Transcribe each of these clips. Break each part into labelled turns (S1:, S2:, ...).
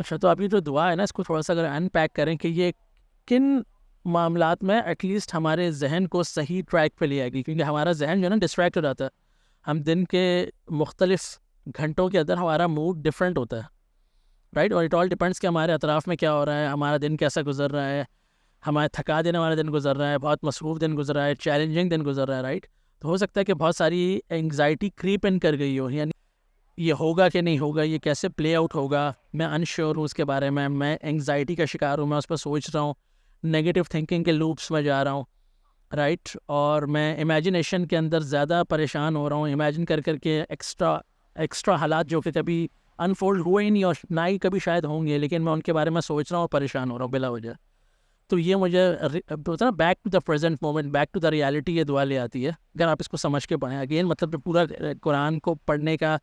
S1: اچھا، تو اب یہ جو دعا ہے نا، اس کو تھوڑا سا اگر ان پیک کریں کہ یہ کن معاملات میں ایٹ لیسٹ ہمارے ذہن کو صحیح ٹریک پہ لے آئے گی، کیونکہ ہمارا ذہن جو ہے نا ڈسٹریکٹ ہو جاتا ہے. ہم دن کے مختلف گھنٹوں کے اندر ہمارا موڈ ڈفرینٹ ہوتا ہے، رائٹ؟ اور اٹ آل ڈپینڈس کہ ہمارے اطراف میں کیا ہو رہا ہے، ہمارا دن کیسا گزر رہا ہے، ہمارا تھکا دینے والا دن گزر رہا ہے، بہت مصروف دن گزر رہا ہے، چیلنجنگ دن گزر رہا ہے، رائٹ؟ تو ہو سکتا ہے کہ بہت ساری انگزائٹی کریپ ان کر گئی ہو، یعنی یہ ہوگا کہ نہیں ہوگا، یہ کیسے پلے آؤٹ ہوگا، میں انشیور ہوں اس کے بارے میں انگزائٹی کا شکار ہوں، میں اس پر سوچ رہا ہوں، نگیٹو تھنکنگ کے لوپس میں جا رہا ہوں، رائٹ؟ اور میں امیجنیشن کے اندر زیادہ پریشان ہو رہا ہوں، امیجن کر کے ایکسٹرا حالات جو کہ کبھی انفولڈ ہوئے ہی نہیں اور نہ ہی کبھی شاید ہوں گے، لیکن میں ان کے بارے میں سوچ رہا ہوں اور پریشان ہو رہا ہوں بلا وجہ. تو یہ مجھے ہوتا نا back to the present moment, back to the reality یہ دعا لے آتی ہے اگر آپ اس کو سمجھ کے پڑھیں. اگین مطلب جو پورا قرآن کو پڑھنے کا،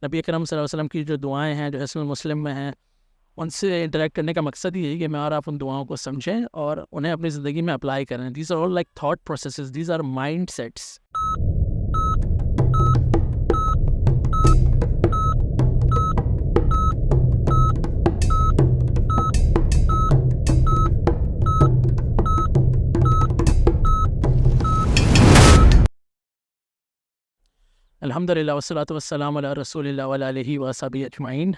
S1: نبی اکرم صلی اللہ علیہ وسلم کی جو دعائیں ہیں جو حسن المسلم میں ہیں، ان سے انٹریکٹ کرنے کا مقصد یہ ہے کہ میں اور آپ ان دعاؤں کو سمجھیں اور انہیں اپنی زندگی میں اپلائی کریں. These are all like thought processes, these are mindsets. الحمد للہ والصلاۃ والسلام علی رسول اللہ وعلی آلہ وصحبہ اجمعین.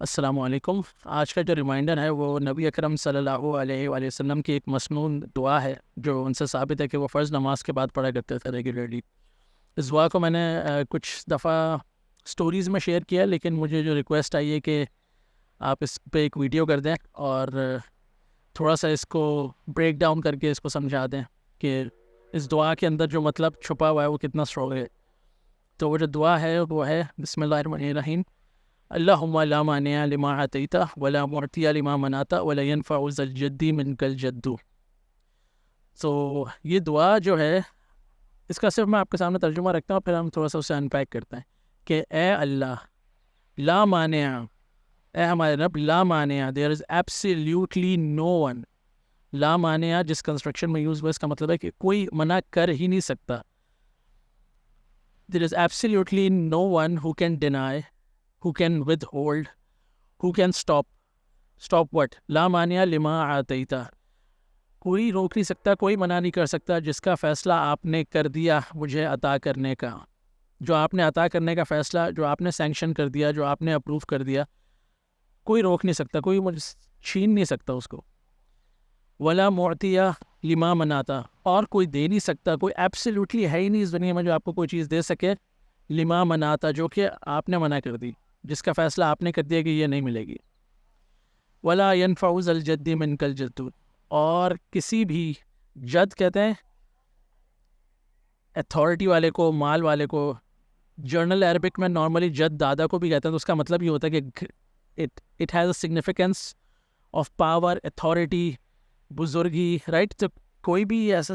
S1: السلام علیکم. آج کا جو ریمائنڈر ہے وہ نبی اکرم صلی اللہ علیہ وآلہ وسلم کی ایک مسنون دعا ہے جو ان سے ثابت ہے کہ وہ فرض نماز کے بعد پڑھا کرتے تھے ریگولرلی. اس دعا کو میں نے کچھ دفعہ سٹوریز میں شیئر کیا، لیکن مجھے جو ریکویسٹ آئی ہے کہ آپ اس پہ ایک ویڈیو کر دیں اور تھوڑا سا اس کو بریک ڈاؤن کر کے اس کو سمجھا دیں کہ اس دعا کے اندر جو مطلب چھپا ہوا ہے وہ کتنا اسٹرانگ ہے. تو وہ جو دعا ہے وہ ہے بسم اللہ الرحمن الرحیم، اللہم لا مانع لما اعطیت ولا معطی لما منعت ولا ينفع ذا الجد منک الجد. تو یہ دعا جو ہے اس کا صرف میں آپ کے سامنے ترجمہ رکھتا ہوں، پھر ہم تھوڑا سا اسے ان پیک کرتے ہیں کہ اے اللہ، لا مانع، اے ہمارے رب، لا مانع، دیر از ایبسلیوٹلی نو ون. لا مانع جس کنسٹرکشن میں یوز ہوا اس کا مطلب ہے کہ کوئی منع کر ہی نہیں سکتا. There is absolutely no one who can deny, who can withhold, who can stop. Stop what? لا مانع لما اعطیت. کوئی روک نہیں سکتا، کوئی منع نہیں کر سکتا جس کا فیصلہ آپ نے کر دیا مجھے عطا کرنے کا. جو آپ نے عطا کرنے کا فیصلہ، جو آپ نے سینکشن کر دیا، جو آپ نے اپروو کر دیا، کوئی روک نہیں سکتا، کوئی مجھے چھین نہیں سکتا اس کو. ولا معطی لما منعتا، اور کوئی دے نہیں سکتا، کوئی ایبسلیوٹلی ہے ہی نہیں اس دنیا میں جو آپ کو کوئی چیز دے سکے، لما منعتا، جو کہ آپ نے منع کر دی، جس کا فیصلہ آپ نے کر دیا کہ یہ نہیں ملے گی. ولا ينفع ذا الجد منک الجد، اور کسی بھی جد کہتے ہیں اتھارٹی والے کو، مال والے کو. جرنل عربک میں نارملی جد دادا کو بھی کہتے ہیں، تو اس کا مطلب یہ ہوتا ہے کہ it has a significance of power, authority, بزرگی، رائٹ؟ تو کوئی بھی ایسا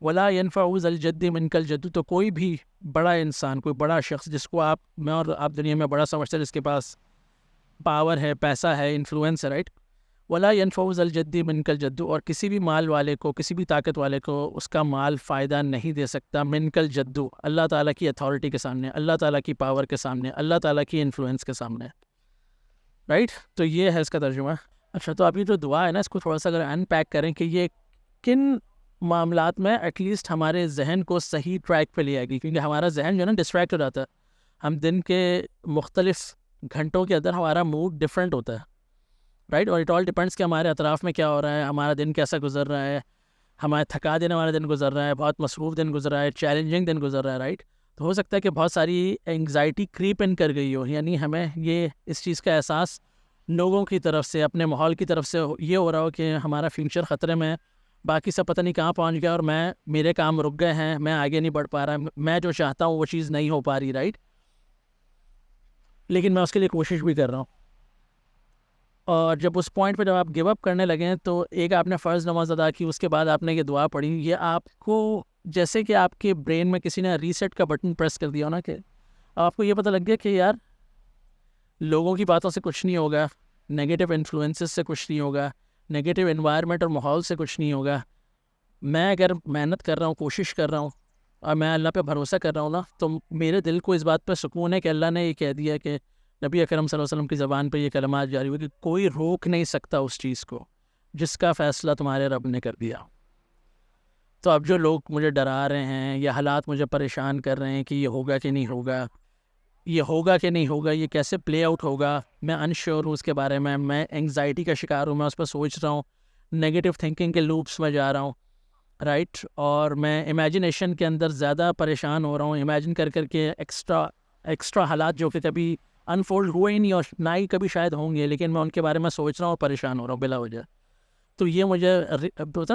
S1: ولا ينفع ذا الجد منک الجد، تو کوئی بھی بڑا انسان، کوئی بڑا شخص جس کو میں اور آپ دنیا میں بڑا سمجھتے ہیں، جس کے پاس پاور ہے، پیسہ ہے، انفلوئنس ہے، رائٹ؟ ولا ينفع ذا الجد منک الجد، اور کسی بھی مال والے کو، کسی بھی طاقت والے کو اس کا مال فائدہ نہیں دے سکتا، منک الجد، اللہ تعالیٰ کی اتھارٹی کے سامنے، اللہ تعالیٰ کی پاور کے سامنے، اللہ تعالیٰ کی انفلوئنس کے سامنے، رائٹ؟ تو یہ ہے اس کا ترجمہ. اچھا، تو اب یہ جو دعا ہے نا، اس کو تھوڑا سا اگر ان پیک کریں کہ یہ کن معاملات میں ایٹ لیسٹ ہمارے ذہن کو صحیح ٹریک پہ لے آئے گی، کیونکہ ہمارا ذہن جو ہے نا ڈسٹریکٹ ہو جاتا ہے. ہم دن کے مختلف گھنٹوں کے اندر ہمارا موڈ ڈفرینٹ ہوتا ہے، رائٹ؟ اور اٹ آل ڈپینڈس کہ ہمارے اطراف میں کیا ہو رہا ہے، ہمارا دن کیسا گزر رہا ہے، ہمارا تھکا دینے والا دن گزر رہا ہے، بہت مصروف دن گزر رہا ہے، چیلنجنگ دن گزر رہا ہے، رائٹ؟ تو ہو سکتا ہے کہ بہت ساری انگزائٹی کریپ ان کر گئی ہو، یعنی ہمیں یہ اس چیز کا احساس لوگوں کی طرف سے، اپنے ماحول کی طرف سے یہ ہو رہا ہو کہ ہمارا فیوچر خطرے میں ہے، باقی سب پتہ نہیں کہاں پہنچ گیا اور میرے کام رک گئے ہیں، میں آگے نہیں بڑھ پا رہا، میں جو چاہتا ہوں وہ چیز نہیں ہو پا رہی، رائٹ؟ لیکن میں اس کے لیے کوشش بھی کر رہا ہوں. اور جب اس پوائنٹ پہ جب آپ گیو اپ کرنے لگیں تو ایک آپ نے فرض نماز ادا کی، اس کے بعد آپ نے یہ دعا پڑھی، یہ آپ کو جیسے کہ آپ کے برین میں کسی نے ریسیٹ کا بٹن پریس کر دیا ہو نا، کہ آپ کو یہ پتہ لگ گیا کہ یار لوگوں کی باتوں سے کچھ نہیں ہوگا، نگیٹو انفلوئنسز سے کچھ نہیں ہوگا، نگیٹو انوائرمنٹ اور ماحول سے کچھ نہیں ہوگا. میں اگر محنت کر رہا ہوں، کوشش کر رہا ہوں اور میں اللہ پہ بھروسہ کر رہا ہوں نا، تو میرے دل کو اس بات پہ سکون ہے کہ اللہ نے یہ کہہ دیا کہ نبی اکرم صلی اللہ علیہ وسلم کی زبان پہ یہ کلمات جاری ہوئے کہ کوئی روک نہیں سکتا اس چیز کو جس کا فیصلہ تمہارے رب نے کر دیا. تو اب جو لوگ مجھے ڈرا رہے ہیں یا حالات مجھے پریشان کر رہے ہیں کہ یہ ہوگا کہ نہیں ہوگا، یہ ہوگا کہ نہیں ہوگا، یہ کیسے پلے آؤٹ ہوگا، میں انشیور ہوں اس کے بارے میں انگزائٹی کا شکار ہوں، میں اس پہ سوچ رہا ہوں، نگیٹو تھنکنگ کے لوپس میں جا رہا ہوں، رائٹ، اور میں امیجنیشن کے اندر زیادہ پریشان ہو رہا ہوں، امیجن کر کے ایکسٹرا حالات جو کہ کبھی انفولڈ ہوئے ہی نہیں اور نہ ہی کبھی شاید ہوں گے، لیکن میں ان کے بارے میں سوچ رہا ہوں اور پریشان ہو رہا ہوں بلا وجہ. تو یہ مجھے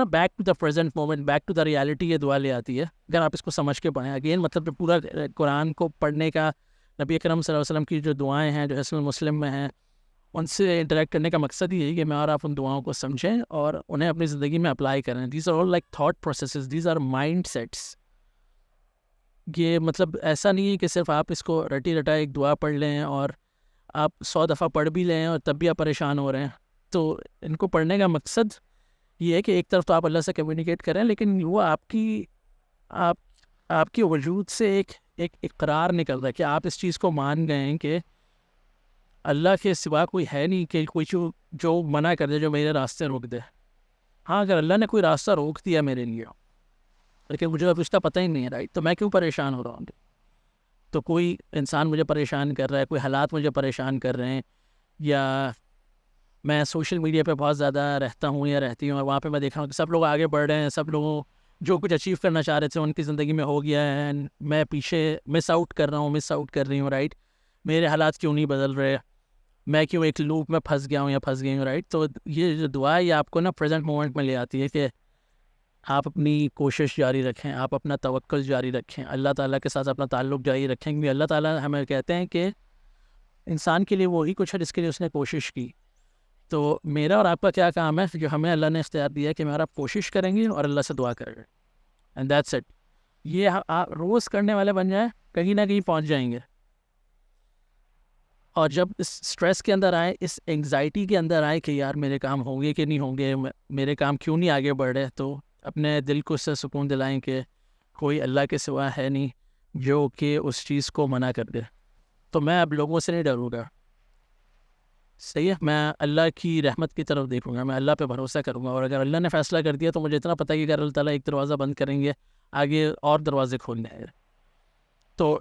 S1: back to the present moment, back to the reality یہ دعا لے آتی ہے اگر آپ اس کو سمجھ کے پڑھیں. اگین مطلب پورا قرآن کو پڑھنے کا، نبی اکرم صلی اللہ علیہ وسلم کی جو دعائیں ہیں جو حسن مسلم میں ہیں ان سے انٹریکٹ کرنے کا مقصد یہ ہے کہ میں اور آپ ان دعاؤں کو سمجھیں اور انہیں اپنی زندگی میں اپلائی کریں. These are all like thought processes, these are mindsets. یہ مطلب ایسا نہیں ہے کہ صرف آپ اس کو رٹی رٹا ایک دعا پڑھ لیں اور آپ 100 دفعہ پڑھ بھی لیں اور تب بھی آپ پریشان ہو رہے ہیں. تو ان کو پڑھنے کا مقصد یہ ہے کہ ایک طرف تو آپ اللہ سے کمیونیکیٹ کریں، لیکن وہ آپ کی وجود سے ایک اقرار نکل رہا ہے کہ آپ اس چیز کو مان گئے ہیں کہ اللہ کے سوا کوئی ہے نہیں کہ کوئی جو منع کر دے، جو میرے راستے روک دے. ہاں اگر اللہ نے کوئی راستہ روک دیا میرے لیے لیکن مجھے اب اس کا پتہ ہی نہیں ہے، رائٹ، تو میں کیوں پریشان ہو رہا ہوں؟ تو کوئی انسان مجھے پریشان کر رہا ہے، کوئی حالات مجھے پریشان کر رہے ہیں، یا میں سوشل میڈیا پہ بہت زیادہ رہتا ہوں یا رہتی ہوں اور وہاں پہ میں دیکھ رہا ہوں کہ سب لوگ آگے بڑھ رہے ہیں، سب لوگوں جو کچھ اچیو کرنا چاہ رہے تھے ان کی زندگی میں ہو گیا ہے، میں پیچھے مس آؤٹ کر رہی ہوں، رائٹ، میرے حالات کیوں نہیں بدل رہے، میں کیوں ایک لوپ میں پھنس گیا ہوں یا پھنس گئی ہوں، رائٹ. تو یہ جو دعا ہے یہ آپ کو نا پریزنٹ مومنٹ میں لے آتی ہے کہ آپ اپنی کوشش جاری رکھیں، آپ اپنا توکل جاری رکھیں، اللہ تعالیٰ کے ساتھ اپنا تعلق جاری رکھیں، کیونکہ اللہ تعالیٰ ہمیں کہتے ہیں کہ انسان کے لیے وہی کچھ ہے جس کے لیے اس نے کوشش کی. تو میرا اور آپ کا کیا کام ہے جو ہمیں اللہ نے اختیار دیا ہے کہ میں اور آپ کوشش کریں گے اور اللہ سے دعا کریں گے، اینڈ دیٹس اٹ. یہ آپ روز کرنے والے بن جائیں، کہیں نہ کہیں پہنچ جائیں گے. اور جب اس اسٹریس کے اندر آئے، اس انگزائٹی کے اندر آئے کہ یار میرے کام ہوں گے کہ نہیں ہوں گے، میرے کام کیوں نہیں آگے بڑھ رہے، تو اپنے دل کو اس سے سکون دلائیں کہ کوئی اللہ کے سوا ہے نہیں جو کہ اس چیز کو منع کر دے. تو میں اب لوگوں سے نہیں ڈروں گا، صحیح ہے، میں اللہ کی رحمت کی طرف دیکھوں گا، میں اللہ پہ بھروسہ کروں گا، اور اگر اللہ نے فیصلہ کر دیا تو مجھے اتنا پتہ ہے کہ اگر اللہ تعالیٰ ایک دروازہ بند کریں گے آگے اور دروازے کھولنے ہیں. تو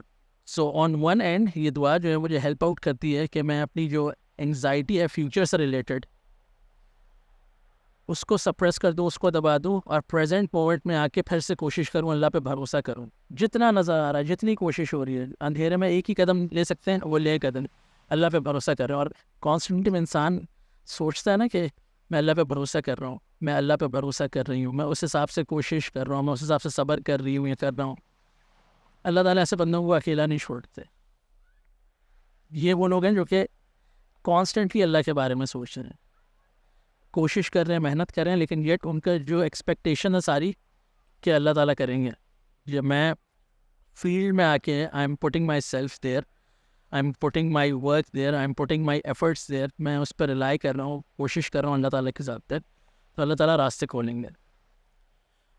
S1: سو آن ون اینڈ یہ دعا جو ہے مجھے ہیلپ آؤٹ کرتی ہے کہ میں اپنی جو انگزائٹی ہے فیوچر سے ریلیٹڈ اس کو سپریس کر دوں، اس کو دبا دوں، اور پریزنٹ مومنٹ میں آ کے پھر سے کوشش کروں، اللہ پہ بھروسہ کروں. جتنا نظر آ رہا ہے، جتنی کوشش ہو رہی ہے، اندھیرے میں ایک ہی قدم لے سکتے ہیں، وہ لے قدم اللہ پہ بھروسہ کر رہے ہیں. اور کانسٹنٹلی انسان سوچتا ہے نا کہ میں اللہ پہ بھروسہ کر رہا ہوں، میں اللہ پہ بھروسہ کر رہی ہوں، میں اس حساب سے کوشش کر رہا ہوں، میں اس حساب سے صبر کر رہی ہوں یا کر رہا ہوں. اللہ تعالیٰ ایسے بندوں کو اکیلا نہیں چھوڑتے. یہ وہ لوگ ہیں جو کہ کانسٹنٹلی اللہ کے بارے میں سوچ رہے ہیں، کوشش کر رہے ہیں، محنت کر رہے ہیں، لیکن یٹ ان کا جو ایکسپیکٹیشن ہے ساری کہ اللہ تعالیٰ کریں گے. جب میں فیلڈ میں آ کے I am putting myself there, I am putting my work there, I am putting my efforts there, میں اس پہ ریلائی کر رہا ہوں، کوشش کر رہا ہوں اللہ تعالیٰ کے ساتھ، تو اللہ تعالیٰ راستے کھولیں گے.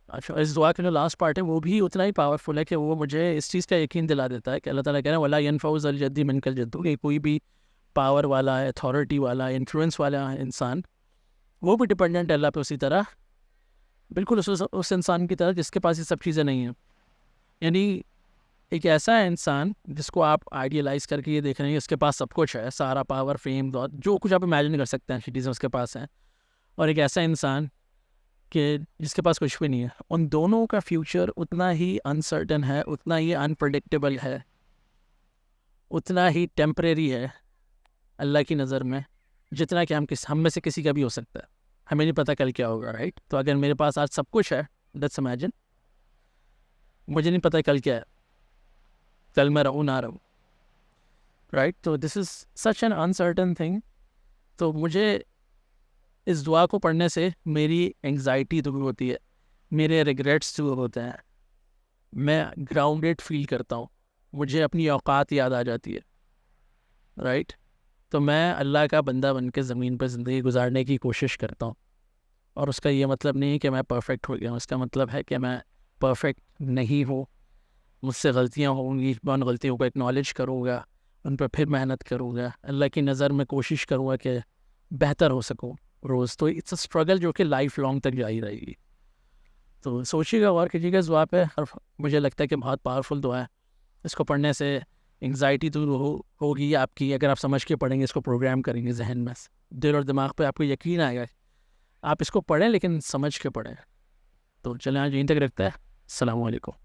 S1: اچھا، اس دعا کا جو لاسٹ پارٹ ہے وہ بھی اتنا ہی پاورفل ہے کہ وہ مجھے اس چیز کا یقین دلا دیتا ہے کہ اللہ تعالیٰ کہہ رہے ہیں وَلَا يَنْفَعُ ذَا الْجَدِّ مِنْكَ الْجَدُّ، کہ کوئی بھی پاور والا، اتھارٹی والا، انفلوئنس والا انسان وہ بھی ڈپینڈنٹ ہے اللہ پہ اسی طرح، بالکل اس انسان کی طرح جس کے پاس یہ سب چیزیں نہیں ہیں. یعنی ایک ایسا انسان جس کو آپ آئیڈیلائز کر کے یہ دیکھ رہے ہیں کہ اس کے پاس سب کچھ ہے، سارا پاور، فیم، دولت، جو کچھ آپ امیجن کر سکتے ہیں چیزیں اس کے پاس ہیں، اور ایک ایسا انسان کہ جس کے پاس کچھ بھی نہیں ہے. ان دونوں کا فیوچر اتنا ہی انسرٹن ہے، اتنا ہی انپریڈکٹیبل ہے، اتنا ہی ٹیمپریری ہے اللہ کی نظر میں جتنا کہ ہم میں سے کسی کا بھی ہو سکتا ہے. ہمیں نہیں پتہ کل کیا ہوگا، رائٹ. تو اگر میرے پاس آج سب کچھ ہے، لیٹس امیجن، مجھے نہیں پتہ کل کیا ہے، کل میں رہوں نہ رہوں، رائٹ. تو دس از سچ این انسرٹن تھنگ. تو مجھے اس دعا کو پڑھنے سے میری انگزائٹی دور ہوتی ہے، میرے ریگریٹس دور ہوتے ہیں، میں گراؤنڈیڈ فیل کرتا ہوں، مجھے اپنی اوقات یاد آ جاتی ہے، رائٹ. تو میں اللہ کا بندہ بن کے زمین پر زندگی گزارنے کی کوشش کرتا ہوں. اور اس کا یہ مطلب نہیں کہ میں پرفیکٹ ہو گیا ہوں، اس کا مطلب ہے کہ میں پرفیکٹ نہیں ہوں، مجھ سے غلطیاں ہوں گی، میں ان غلطیوں کو ایکنالج کروں گا، ان پہ پھر محنت کروں گا، اللہ کی نظر میں کوشش کروں گا کہ بہتر ہو سکوں روز. تو اٹس اے اسٹرگل جو کہ لائف لانگ تک جاری رہے گی. تو سوچیے گا، غور کیجیے گا اس دعا پہ. اور مجھے لگتا ہے کہ بہت پاورفل دعا ہے. اس کو پڑھنے سے انگزائٹی تو ہوگی آپ کی. اگر آپ سمجھ کے پڑھیں گے، اس کو پروگرام کریں گے ذہن میں، دل اور دماغ پہ آپ کو یقین آئے گا. آپ اس کو پڑھیں لیکن سمجھ کے پڑھیں. تو چلیں آج یہیں تک رکھتا ہے. السلام علیکم.